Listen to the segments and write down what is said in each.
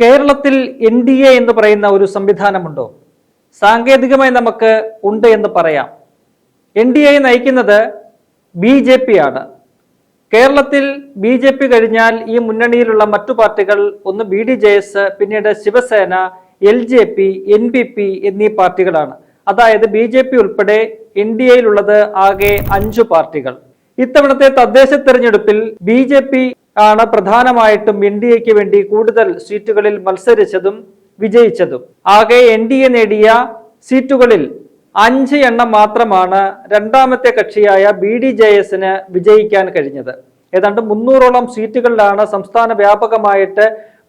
കേരളത്തിൽ NDA എന്ന് പറയുന്ന ഒരു സംവിധാനമുണ്ടോ? സാങ്കേതികമായി നമുക്ക് ഉണ്ട് എന്ന് പറയാം. NDA നയിക്കുന്നത് BJP ആണ്. കേരളത്തിൽ BJP കഴിഞ്ഞാൽ ഈ മുന്നണിയിലുള്ള മറ്റു പാർട്ടികൾ ഒന്ന് BDJS, പിന്നീട് ശിവസേന, LJP, NPP എന്നീ പാർട്ടികളാണ്. അതായത് BJP ഉൾപ്പെടെ NDAയിലുള്ളത് ആകെ 5 പാർട്ടികൾ. ഇത്തവണത്തെ തദ്ദേശ തെരഞ്ഞെടുപ്പിൽ BJP ആണ് പ്രധാനമായിട്ടും NDAക്ക് വേണ്ടി കൂടുതൽ സീറ്റുകളിൽ മത്സരിച്ചതും വിജയിച്ചതും. ആകെ NDA നേടിയ സീറ്റുകളിൽ 5 എണ്ണം മാത്രമാണ് രണ്ടാമത്തെ കക്ഷിയായ BDJSന് വിജയിക്കാൻ കഴിഞ്ഞത്. ഏതാണ്ട് 300ഓളം സീറ്റുകളിലാണ് സംസ്ഥാന വ്യാപകമായിട്ട്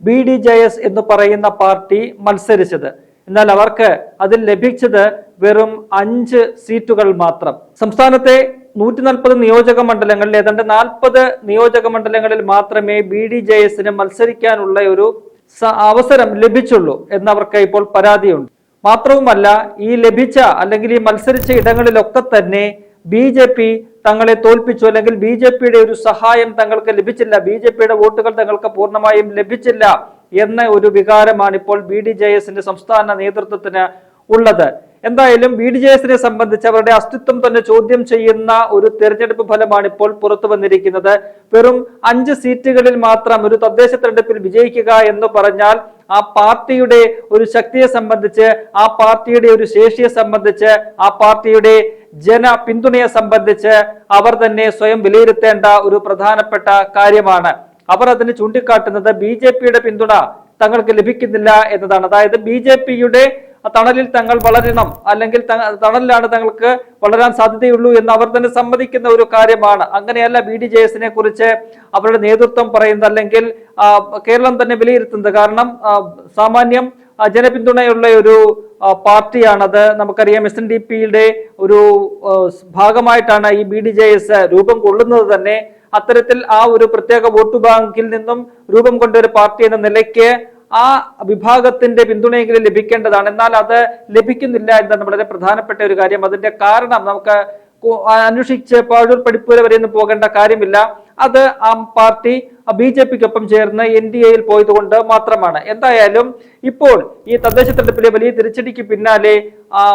BDJS എന്ന് പറയുന്ന പാർട്ടി മത്സരിച്ചത്. എന്നാൽ അവർക്ക് അതിൽ ലഭിച്ചത് വെറും 5 സീറ്റുകൾ മാത്രം. സംസ്ഥാനത്തെ 140 നിയോജക മണ്ഡലങ്ങളിൽ ഏതാണ്ട് 40 നിയോജക മണ്ഡലങ്ങളിൽ മാത്രമേ BDJSന് മത്സരിക്കാനുള്ള ഒരു അവസരം ലഭിച്ചുള്ളൂ എന്നവർക്ക് ഇപ്പോൾ പരാതിയുണ്ട്. മാത്രവുമല്ല, ഈ ലഭിച്ച അല്ലെങ്കിൽ ഈ മത്സരിച്ച ഇടങ്ങളിലൊക്കെ തന്നെ BJP തങ്ങളെ തോൽപ്പിച്ചു, അല്ലെങ്കിൽ BJPയുടെ ഒരു സഹായം തങ്ങൾക്ക് ലഭിച്ചില്ല, BJPയുടെ വോട്ടുകൾ തങ്ങൾക്ക് പൂർണ്ണമായും ലഭിച്ചില്ല എന്ന ഒരു വികാരമാണ് ഇപ്പോൾ BDJSന്റെ സംസ്ഥാന നേതൃത്വത്തിന് ഉള്ളത്. എന്തായാലും BDJSനെ സംബന്ധിച്ച് അവരുടെ അസ്തിത്വം തന്നെ ചോദ്യം ചെയ്യുന്ന ഒരു തെരഞ്ഞെടുപ്പ് ഫലമാണ് ഇപ്പോൾ പുറത്തു വന്നിരിക്കുന്നത്. വെറും 5 സീറ്റുകളിൽ മാത്രം ഒരു തദ്ദേശ തെരഞ്ഞെടുപ്പിൽ വിജയിക്കുക എന്ന് പറഞ്ഞാൽ ആ പാർട്ടിയുടെ ഒരു ശക്തിയെ സംബന്ധിച്ച്, ആ പാർട്ടിയുടെ ഒരു ശേഷിയെ സംബന്ധിച്ച്, ആ പാർട്ടിയുടെ ജന പിന്തുണയെ സംബന്ധിച്ച് അവർ തന്നെ സ്വയം വിലയിരുത്തേണ്ട ഒരു പ്രധാനപ്പെട്ട കാര്യമാണ്. അവർ അതിന് ചൂണ്ടിക്കാട്ടുന്നത് BJPയുടെ പിന്തുണ തങ്ങൾക്ക് ലഭിക്കുന്നില്ല എന്നതാണ്. അതായത് BJPയുടെ തണലിൽ തങ്ങൾ വളരണം, അല്ലെങ്കിൽ തണലിലാണ് തങ്ങൾക്ക് വളരാൻ സാധ്യതയുള്ളൂ എന്ന് അവർ തന്നെ സമ്മതിക്കുന്ന ഒരു കാര്യമാണ്. അങ്ങനെയല്ല BDJSനെ കുറിച്ച് അവരുടെ നേതൃത്വം പറയുന്നത്, അല്ലെങ്കിൽ കേരളം തന്നെ വിലയിരുത്തുന്നത്. കാരണം സാമാന്യം ജനപിന്തുണയുള്ള ഒരു പാർട്ടിയാണത്. നമുക്കറിയാം, SNDPയുടെ ഒരു ഭാഗമായിട്ടാണ് ഈ BDJS രൂപം കൊള്ളുന്നത് തന്നെ. അത്തരത്തിൽ ആ ഒരു പ്രത്യേക വോട്ട് ബാങ്കിൽ നിന്നും രൂപം കൊണ്ട ഒരു പാർട്ടി എന്ന നിലയ്ക്ക് ആ വിഭാഗത്തിന്റെ പിന്തുണയെങ്കിലും ലഭിക്കേണ്ടതാണ്. എന്നാൽ അത് ലഭിക്കുന്നില്ല എന്നതാണ് വളരെ പ്രധാനപ്പെട്ട ഒരു കാര്യം. അതിന്റെ കാരണം നമുക്ക് അന്വേഷിച്ച് പാഴൂർ പഠിപ്പുര വരെയൊന്നും പോകേണ്ട കാര്യമില്ല. അത് ആ പാർട്ടി BJPക്കൊപ്പം ചേർന്ന് NDAയിൽ പോയതുകൊണ്ട് മാത്രമാണ്. എന്തായാലും ഇപ്പോൾ ഈ തദ്ദേശ തെരഞ്ഞെടുപ്പിലെ വലിയ തിരിച്ചടിക്ക് പിന്നാലെ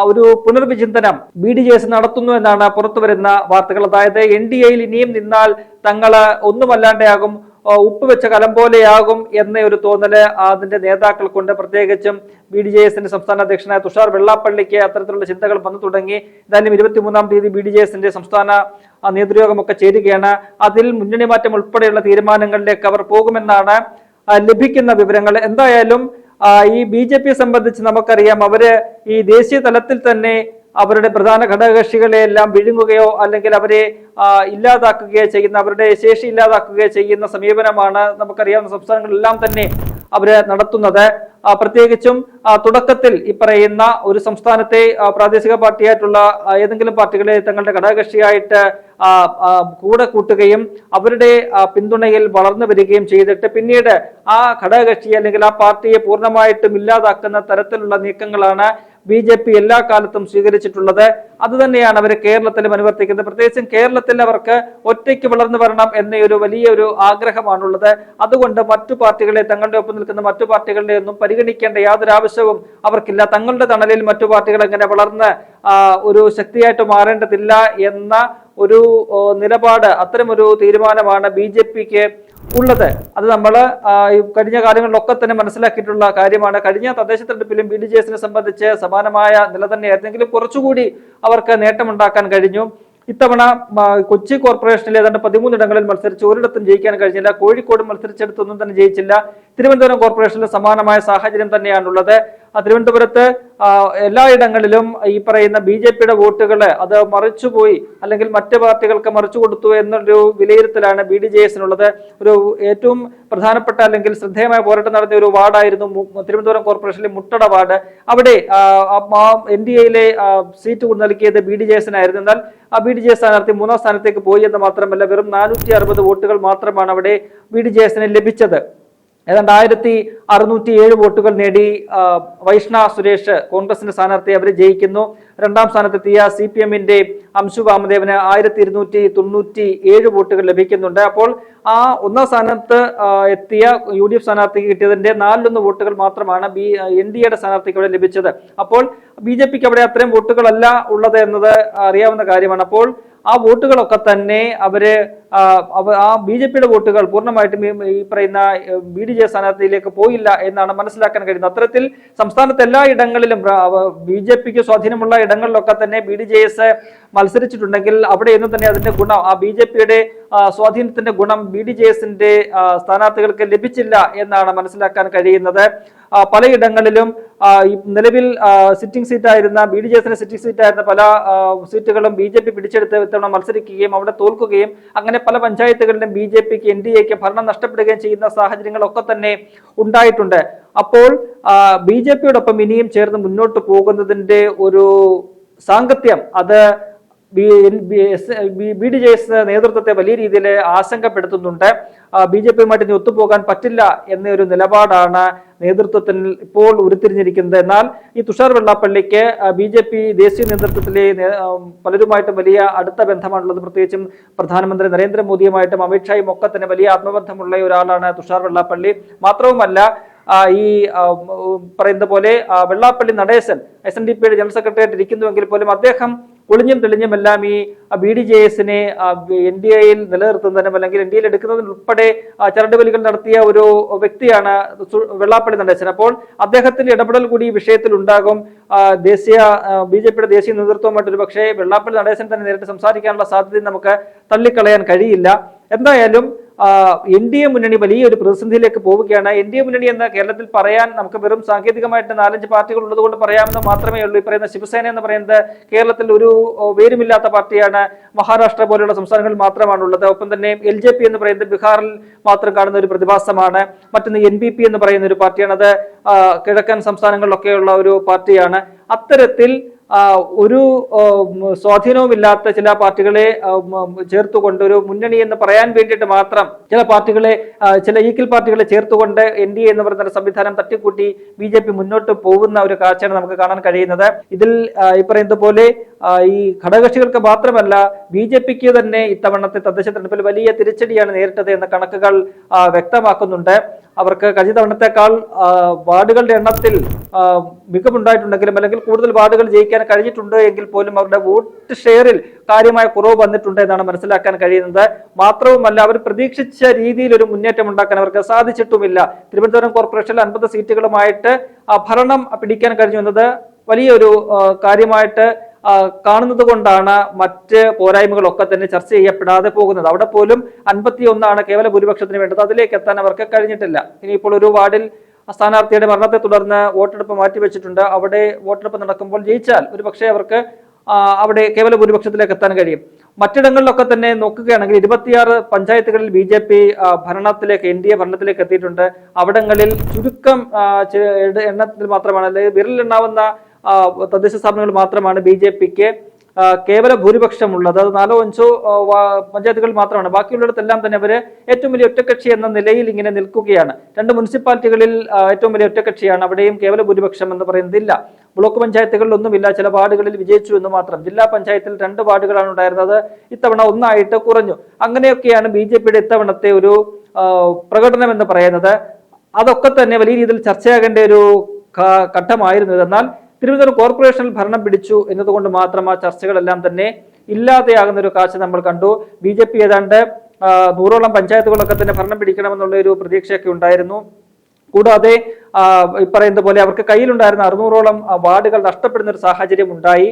ഒരു പുനർവിചിന്തനം BDJS നടത്തുന്നു എന്നാണ് പുറത്തു വരുന്ന വാർത്തകൾ. അതായത് NDAയിൽ ഇനിയും നിന്നാൽ തങ്ങള് ഒന്നുമല്ലാണ്ടാകും, ഉപ്പ് വെച്ച കലം പോലെയാകും എന്ന ഒരു തോന്നല് അതിന്റെ നേതാക്കൾക്കുണ്ട്. പ്രത്യേകിച്ചും BDJSന്റെ സംസ്ഥാന അധ്യക്ഷനായ തുഷാർ വെള്ളാപ്പള്ളിക്ക് അത്തരത്തിലുള്ള ചിന്തകൾ വന്നു തുടങ്ങി. എന്തായാലും 23-ാം തീയതി BDJSന്റെ സംസ്ഥാന നേതൃയോഗമൊക്കെ ചേരുകയാണ്. അതിൽ മുന്നണി മാറ്റം ഉൾപ്പെടെയുള്ള തീരുമാനങ്ങളിലേക്ക് അവർ പോകുമെന്നാണ് ലഭിക്കുന്ന വിവരങ്ങൾ. എന്തായാലും ഈ BJPയെ സംബന്ധിച്ച് നമുക്കറിയാം, അവര് ഈ ദേശീയ തലത്തിൽ തന്നെ അവരുടെ പ്രധാന ഘടകകക്ഷികളെ എല്ലാം വിഴുങ്ങുകയോ അല്ലെങ്കിൽ അവരെ ഇല്ലാതാക്കുകയോ ചെയ്യുന്ന, അവരുടെ ശേഷി ഇല്ലാതാക്കുകയോ ചെയ്യുന്ന സമീപനമാണ് നമുക്കറിയാവുന്ന സംസ്ഥാനങ്ങളെല്ലാം തന്നെ അവര് നടത്തുന്നത്. പ്രത്യേകിച്ചും തുടക്കത്തിൽ ഈ പറയുന്ന ഒരു സംസ്ഥാനത്തെ പ്രാദേശിക പാർട്ടിയായിട്ടുള്ള ഏതെങ്കിലും പാർട്ടികളെ തങ്ങളുടെ ഘടകകക്ഷിയായിട്ട് കൂടെ കൂട്ടുകയും അവരുടെ പിന്തുണയിൽ വളർന്നു വരികയും ചെയ്തിട്ട് പിന്നീട് ആ ഘടകകക്ഷിയെ അല്ലെങ്കിൽ ആ പാർട്ടിയെ പൂർണ്ണമായിട്ടും ഇല്ലാതാക്കുന്ന തരത്തിലുള്ള നീക്കങ്ങളാണ് BJP എല്ലാ കാലത്തും സ്വീകരിച്ചിട്ടുള്ളത്. അതുതന്നെയാണ് അവർ കേരളത്തിലും അനുവർത്തിക്കുന്നത്. പ്രത്യേകിച്ചും കേരളത്തിൽ അവർക്ക് ഒറ്റയ്ക്ക് വളർന്നു വരണം എന്നൊരു വലിയൊരു ആഗ്രഹമാണുള്ളത്. അതുകൊണ്ട് മറ്റു പാർട്ടികളെ, തങ്ങളുടെ ഒപ്പം നിൽക്കുന്ന മറ്റു പാർട്ടികളുടെ ഒന്നും പരിഗണിക്കേണ്ട യാതൊരു ആവശ്യവും അവർക്കില്ല. തങ്ങളുടെ തണലിൽ മറ്റു പാർട്ടികൾ എങ്ങനെ വളർന്ന് ഒരു ശക്തിയായിട്ട് മാറേണ്ടതില്ല എന്ന ഒരു നിലപാട്, അത്തരമൊരു തീരുമാനമാണ് BJPക്ക് ഉള്ളത്. അത് നമ്മൾ കഴിഞ്ഞ കാലങ്ങളിലൊക്കെ തന്നെ മനസ്സിലാക്കിയിട്ടുള്ള കാര്യമാണ്. കഴിഞ്ഞ തദ്ദേശ തെരഞ്ഞെടുപ്പിലും BDJSനെ സംബന്ധിച്ച് സമാനമായ നില തന്നെയായിരുന്നെങ്കിലും കുറച്ചുകൂടി അവർക്ക് നേട്ടമുണ്ടാക്കാൻ കഴിഞ്ഞു. ഇത്തവണ കൊച്ചി കോർപ്പറേഷനിൽ ഏതാണ്ട് 13 ഇടങ്ങളിൽ മത്സരിച്ച് ഒരിടത്തും ജയിക്കാൻ കഴിഞ്ഞില്ല. കോഴിക്കോട് മത്സരിച്ചെടുത്തൊന്നും തന്നെ ജയിച്ചില്ല. തിരുവനന്തപുരം കോർപ്പറേഷനിൽ സമാനമായ സാഹചര്യം തന്നെയാണുള്ളത്. തിരുവനന്തപുരത്ത് എല്ലായിടങ്ങളിലും ഈ പറയുന്ന BJPയുടെ വോട്ടുകള് അത് മറിച്ചുപോയി, അല്ലെങ്കിൽ മറ്റ് പാർട്ടികൾക്ക് മറിച്ചു കൊടുത്തു എന്നൊരു വിലയിരുത്തലാണ് BDJSനുള്ളത്. ഒരു ഏറ്റവും പ്രധാനപ്പെട്ട അല്ലെങ്കിൽ ശ്രദ്ധേയമായ പോരാട്ടം നടത്തിയ ഒരു വാർഡായിരുന്നു തിരുവനന്തപുരം കോർപ്പറേഷനിലെ മുട്ടട വാർഡ്. അവിടെ NDAയിലെ സീറ്റ് നൽകിയത് BDJSനായിരുന്നു. എന്നാൽ BDJS സ്ഥാനാർത്ഥി 3ാം സ്ഥാനത്തേക്ക് പോയി എന്ന് മാത്രമല്ല, വെറും 460 വോട്ടുകൾ മാത്രമാണ് അവിടെ BDJSന് ലഭിച്ചത്. ഏതാണ്ട് 1607 വോട്ടുകൾ നേടി വൈഷ്ണ സുരേഷ് കോൺഗ്രസിന്റെ സ്ഥാനാർത്ഥി അവർ ജയിക്കുന്നു. രണ്ടാം സ്ഥാനത്തെത്തിയ CPM-ന്റെ അംശു വാമദേവന് 1297 വോട്ടുകൾ ലഭിക്കുന്നുണ്ട്. അപ്പോൾ ആ ഒന്നാം സ്ഥാനത്ത് എത്തിയ UDF സ്ഥാനാർത്ഥിക്ക് കിട്ടിയതിന്റെ 4/1 വോട്ടുകൾ മാത്രമാണ് NDAയുടെ സ്ഥാനാർത്ഥിക്ക് അവിടെ ലഭിച്ചത്. അപ്പോൾ BJPക്ക് അവിടെ അത്രയും വോട്ടുകളല്ല ഉള്ളത് എന്നത് അറിയാവുന്ന കാര്യമാണ്. അപ്പോൾ ആ വോട്ടുകളൊക്കെ തന്നെ അവര് ആ BJPയുടെ വോട്ടുകൾ പൂർണ്ണമായിട്ടും ഈ പറയുന്ന BDJ സ്ഥാനാർത്ഥിയിലേക്ക് പോയില്ല എന്നാണ് മനസ്സിലാക്കാൻ കഴിയുന്നത്. അത്തരത്തിൽ സംസ്ഥാനത്ത് എല്ലാ ഇടങ്ങളിലും BJPക്ക് സ്വാധീനമുള്ള ഇടങ്ങളിലൊക്കെ തന്നെ BDJS മത്സരിച്ചിട്ടുണ്ടെങ്കിൽ അവിടെയൊന്നും തന്നെ അതിന്റെ ഗുണം ആ BJPയുടെ സ്വാധീനത്തിന്റെ ഗുണം BDJSന്റെ സ്ഥാനാർത്ഥികൾക്ക് ലഭിച്ചില്ല എന്നാണ് മനസ്സിലാക്കാൻ കഴിയുന്നത്. പലയിടങ്ങളിലും നിലവിൽ സിറ്റിംഗ് സീറ്റായിരുന്ന BDJSന്റെ സിറ്റിംഗ് സീറ്റായിരുന്ന പല സീറ്റുകളും BJP പിടിച്ചെടുത്ത് ഇത്തവണ മത്സരിക്കുകയും അവിടെ തോൽക്കുകയും അങ്ങനെ പല പഞ്ചായത്തുകളിലും BJPക്ക് NDAക്ക് ഭരണം നഷ്ടപ്പെടുകയും ചെയ്യുന്ന സാഹചര്യങ്ങളൊക്കെ തന്നെ ഉണ്ടായിട്ടുണ്ട്. അപ്പോൾ BJPയോടൊപ്പം ഇനിയും ചേർന്ന് മുന്നോട്ട് പോകുന്നതിന്റെ ഒരു സാങ്കത്യം അത് BDJS നേതൃത്വത്തെ വലിയ രീതിയിൽ ആശങ്കപ്പെടുത്തുന്നുണ്ട്. BJPയുമായിട്ട് ഇനി ഒത്തുപോകാൻ പറ്റില്ല എന്നൊരു നിലപാടാണ് നേതൃത്വത്തിൽ ഇപ്പോൾ ഉരുത്തിരിഞ്ഞിരിക്കുന്നത്. എന്നാൽ ഈ തുഷാർ വെള്ളാപ്പള്ളിക്ക് BJP ദേശീയ നേതൃത്വത്തിലെ പലരുമായിട്ടും വലിയ അടുത്ത ബന്ധമാണുള്ളത്. പ്രത്യേകിച്ചും പ്രധാനമന്ത്രി നരേന്ദ്രമോദിയുമായിട്ടും അമിത്ഷായും ഒക്കെ തന്നെ വലിയ ആത്മബന്ധമുള്ള ഒരാളാണ് തുഷാർ വെള്ളാപ്പള്ളി. മാത്രവുമല്ല ഈ പറയുന്ന പോലെ വെള്ളാപ്പള്ളി നടേശൻ SNDPയുടെ ജനറൽ സെക്രട്ടറിയായിട്ട് ഇരിക്കുന്നുവെങ്കിൽ പോലും അദ്ദേഹം ഒളിഞ്ഞും തെളിഞ്ഞുമെല്ലാം ഈ BDJSനെ NDAയിൽ നിലനിർത്തുന്നതിനും അല്ലെങ്കിൽ NDAയിൽ എടുക്കുന്നതിന് ഉൾപ്പെടെ ചരടുവലികൾ നടത്തിയ ഒരു വ്യക്തിയാണ് വെള്ളാപ്പള്ളി നടേശൻ. അപ്പോൾ അദ്ദേഹത്തിന്റെ ഇടപെടൽ കൂടി ഈ വിഷയത്തിൽ ഉണ്ടാകും. BJPയുടെ ദേശീയ നേതൃത്വമായിട്ടൊരു പക്ഷേ വെള്ളാപ്പള്ളി നടേശൻ തന്നെ നേരിട്ട് സംസാരിക്കാനുള്ള സാധ്യത നമുക്ക് തള്ളിക്കളയാൻ കഴിയില്ല. എന്തായാലും NDA മുന്നണി വലിയൊരു പ്രതിസന്ധിയിലേക്ക് പോവുകയാണ്. NDA മുന്നണി എന്ന് കേരളത്തിൽ പറയാൻ നമുക്ക് വെറും സാങ്കേതികമായിട്ട് 4-5 പാർട്ടികൾ ഉള്ളത് കൊണ്ട് പറയാമെന്ന് മാത്രമേ ഉള്ളൂ. ഈ പറയുന്ന ശിവസേന എന്ന് പറയുന്നത് കേരളത്തിൽ ഒരു വേരുമില്ലാത്ത പാർട്ടിയാണ്. മഹാരാഷ്ട്ര പോലെയുള്ള സംസ്ഥാനങ്ങളിൽ മാത്രമാണുള്ളത്. ഒപ്പം തന്നെ LJP എന്ന് പറയുന്നത് ബീഹാറിൽ മാത്രം കാണുന്ന ഒരു പ്രതിഭാസമാണ്. മറ്റൊന്ന് NPP എന്ന് പറയുന്ന ഒരു പാർട്ടിയാണ്. അത് കിഴക്കൻ സംസ്ഥാനങ്ങളിലൊക്കെയുള്ള ഒരു പാർട്ടിയാണ്. അത്തരത്തിൽ ഒരു സ്വാധീനവുമില്ലാത്ത ചില പാർട്ടികളെ ചേർത്തുകൊണ്ട് ഒരു മുന്നണി എന്ന് പറയാൻ വേണ്ടിയിട്ട് മാത്രം ചില ഈക്വൽ പാർട്ടികളെ ചേർത്തുകൊണ്ട് NDA എന്ന് പറയുന്ന സംവിധാനം തട്ടിക്കൂട്ടി BJP മുന്നോട്ട് പോകുന്ന ഒരു കാഴ്ചയാണ് നമുക്ക് കാണാൻ കഴിയുന്നത്. ഇതിൽ ഈ പറയുന്നത് പോലെ ഈ ഘടകകക്ഷികൾക്ക് മാത്രമല്ല BJPക്ക് തന്നെ ഇത്തവണത്തെ തദ്ദേശ തെരഞ്ഞെടുപ്പിൽ വലിയ തിരിച്ചടിയാണ് നേരിട്ടത് എന്ന കണക്കുകൾ വ്യക്തമാക്കുന്നുണ്ട്. അവർക്ക് കഴിഞ്ഞ തവണത്തെക്കാൾ വാർഡുകളുടെ എണ്ണത്തിൽ മികവുണ്ടായിട്ടുണ്ടെങ്കിലും അല്ലെങ്കിൽ കൂടുതൽ വാർഡുകൾ ജയിക്കാൻ കഴിഞ്ഞിട്ടുണ്ട് എങ്കിൽ പോലും അവരുടെ വോട്ട് ഷെയറിൽ കാര്യമായ കുറവ് വന്നിട്ടുണ്ട് എന്നാണ് മനസ്സിലാക്കാൻ കഴിയുന്നത്. മാത്രവുമല്ല അവർ പ്രതീക്ഷിച്ച രീതിയിൽ ഒരു മുന്നേറ്റം ഉണ്ടാക്കാൻ അവർക്ക് സാധിച്ചിട്ടുമില്ല. തിരുവനന്തപുരം കോർപ്പറേഷനിൽ 50 സീറ്റുകളുമായിട്ട് ഭരണം പിടിക്കാൻ കഴിഞ്ഞു എന്നത് വലിയൊരു കാര്യമായിട്ട് കാണുന്നത് കൊണ്ടാണ് മറ്റ് പോരായ്മകളൊക്കെ തന്നെ ചർച്ച ചെയ്യപ്പെടാതെ പോകുന്നത്. അവിടെ പോലും 51 കേവല ഭൂരിപക്ഷത്തിന് വേണ്ടത്. അതിലേക്ക് എത്താൻ അവർക്ക് കഴിഞ്ഞിട്ടില്ല. ഇനിയിപ്പോൾ ഒരു വാർഡിൽ സ്ഥാനാർത്ഥിയുടെ മരണത്തെ തുടർന്ന് വോട്ടെടുപ്പ് മാറ്റിവെച്ചിട്ടുണ്ട്. അവിടെ വോട്ടെടുപ്പ് നടക്കുമ്പോൾ ജയിച്ചാൽ ഒരു പക്ഷേ അവർക്ക് അവിടെ കേവല ഭൂരിപക്ഷത്തിലേക്ക് എത്താൻ കഴിയും. മറ്റിടങ്ങളിലൊക്കെ തന്നെ നോക്കുകയാണെങ്കിൽ 26 പഞ്ചായത്തുകളിൽ BJP ഭരണത്തിലേക്ക് NDA ഭരണത്തിലേക്ക് എത്തിയിട്ടുണ്ട്. അവിടങ്ങളിൽ ചുരുക്കം എണ്ണത്തിൽ മാത്രമാണ്, അല്ലെങ്കിൽ വിരലിലെണ്ണാവുന്ന തദ്ദേശ സ്ഥാപനങ്ങൾ മാത്രമാണ് BJPക്ക് കേവല ഭൂരിപക്ഷമുള്ളത്. അത് 4-5 പഞ്ചായത്തുകൾ മാത്രമാണ്. ബാക്കിയുള്ളിടത്തെല്ലാം തന്നെ അവര് ഏറ്റവും വലിയ ഒറ്റക്കക്ഷി എന്ന നിലയിൽ ഇങ്ങനെ നിൽക്കുകയാണ്. 2 മുനിസിപ്പാലിറ്റികളിൽ ഏറ്റവും വലിയ ഒറ്റക്കക്ഷിയാണ്. അവിടെയും കേവല ഭൂരിപക്ഷം എന്ന് പറയുന്നതില്ല. ബ്ലോക്ക് പഞ്ചായത്തുകളിലൊന്നുമില്ല. ചില വാർഡുകളിൽ വിജയിച്ചു എന്ന് മാത്രം. ജില്ലാ പഞ്ചായത്തിൽ 2 വാർഡുകളാണ് ഉണ്ടായിരുന്നത്. ഇത്തവണ 1 ആയിട്ട് കുറഞ്ഞു. അങ്ങനെയൊക്കെയാണ് BJPയുടെ ഇത്തവണത്തെ ഒരു പ്രകടനം എന്ന് പറയുന്നത്. അതൊക്കെ തന്നെ വലിയ രീതിയിൽ ചർച്ചയാകേണ്ട ഒരു ഘട്ടമായിരുന്നു. എന്നാൽ തിരുവനന്തപുരം കോർപ്പറേഷനിൽ ഭരണം പിടിച്ചു എന്നതുകൊണ്ട് മാത്രം ആ ചർച്ചകളെല്ലാം തന്നെ ഇല്ലാതെയാകുന്ന ഒരു കാഴ്ച നമ്മൾ കണ്ടു. BJP ഏതാണ്ട് 100ഓളം പഞ്ചായത്തുകളൊക്കെ തന്നെ ഭരണം പിടിക്കണമെന്നുള്ള ഒരു പ്രതീക്ഷയൊക്കെ ഉണ്ടായിരുന്നു. കൂടാതെ ഈ പറയുന്ന പോലെ അവർക്ക് കയ്യിലുണ്ടായിരുന്ന 600ഓളം വാർഡുകൾ നഷ്ടപ്പെടുന്ന ഒരു സാഹചര്യം ഉണ്ടായി.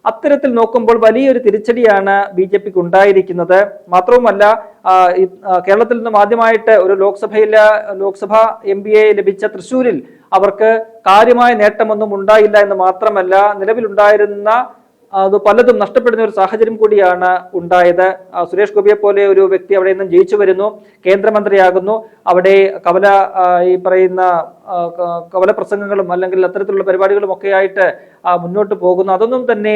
അത്തരത്തിൽ നോക്കുമ്പോൾ വലിയൊരു തിരിച്ചടിയാണ് BJPക്ക് ഉണ്ടായിരിക്കുന്നത്. മാത്രവുമല്ല കേരളത്തിൽ നിന്നും ആദ്യമായിട്ട് ഒരു ലോക്സഭ MPയെ ലഭിച്ച തൃശ്ശൂരിൽ അവർക്ക് കാര്യമായ നേട്ടമൊന്നും ഉണ്ടായില്ല എന്ന് മാത്രമല്ല നിലവിലുണ്ടായിരുന്ന അത് പലതും നഷ്ടപ്പെടുന്ന ഒരു സാഹചര്യം കൂടിയാണ് ഉണ്ടായത്. സുരേഷ് ഗോപിയെ പോലെ ഒരു വ്യക്തി അവിടെ നിന്നും ജയിച്ചു വരുന്നു, കേന്ദ്രമന്ത്രിയാകുന്നു. അവിടെ ഈ പറയുന്ന കവല പ്രസംഗങ്ങളും അല്ലെങ്കിൽ അത്തരത്തിലുള്ള പരിപാടികളും ഒക്കെ ആയിട്ട് മുന്നോട്ട് പോകുന്നു. അതൊന്നും തന്നെ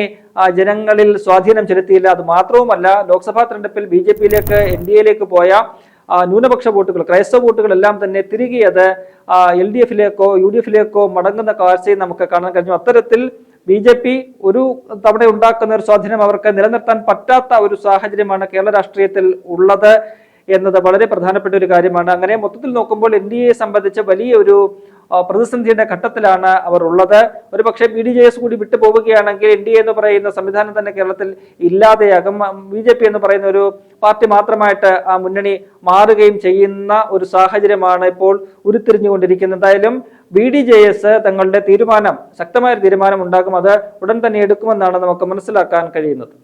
ജനങ്ങളിൽ സ്വാധീനം ചെലുത്തിയില്ല. അത് മാത്രവുമല്ല ലോക്സഭാ തെരഞ്ഞെടുപ്പിൽ BJPയിലേക്ക് NDAയിലേക്ക് പോയ ന്യൂനപക്ഷ വോട്ടുകൾ, ക്രൈസ്തവ വോട്ടുകളെല്ലാം തന്നെ തിരികെ അത് LDF-ലേക്കോ UDF-ലേക്കോ മടങ്ങുന്ന കാഴ്ചയും നമുക്ക് കാണാൻ കഴിഞ്ഞു. അത്തരത്തിൽ BJP ഒരു തവണ ഉണ്ടാക്കുന്ന ഒരു സ്വാധീനം അവർക്ക് നിലനിർത്താൻ പറ്റാത്ത ഒരു സാഹചര്യമാണ് കേരള രാഷ്ട്രീയത്തിൽ ഉള്ളത് എന്നത് വളരെ പ്രധാനപ്പെട്ട ഒരു കാര്യമാണ്. അങ്ങനെ മൊത്തത്തിൽ നോക്കുമ്പോൾ NDA സംബന്ധിച്ച് വലിയ ഒരു പ്രതിസന്ധിയുടെ ഘട്ടത്തിലാണ് അവർ ഉള്ളത്. ഒരു പക്ഷേ BDJS കൂടി വിട്ടു പോവുകയാണെങ്കിൽ NDA എന്ന് പറയുന്ന സംവിധാനം തന്നെ കേരളത്തിൽ ഇല്ലാതെയാകും. BJP എന്ന് പറയുന്ന ഒരു പാർട്ടി മാത്രമായിട്ട് ആ മുന്നണി മാറുകയും ചെയ്യുന്ന ഒരു സാഹചര്യമാണ് ഇപ്പോൾ ഉരുത്തിരിഞ്ഞുകൊണ്ടിരിക്കുന്നത്. എന്തായാലും BDJS തങ്ങളുടെ തീരുമാനം, ശക്തമായ തീരുമാനം ഉണ്ടാകും. അത് ഉടൻ തന്നെ എടുക്കുമെന്നാണ് നമുക്ക് മനസ്സിലാക്കാൻ കഴിയുന്നത്.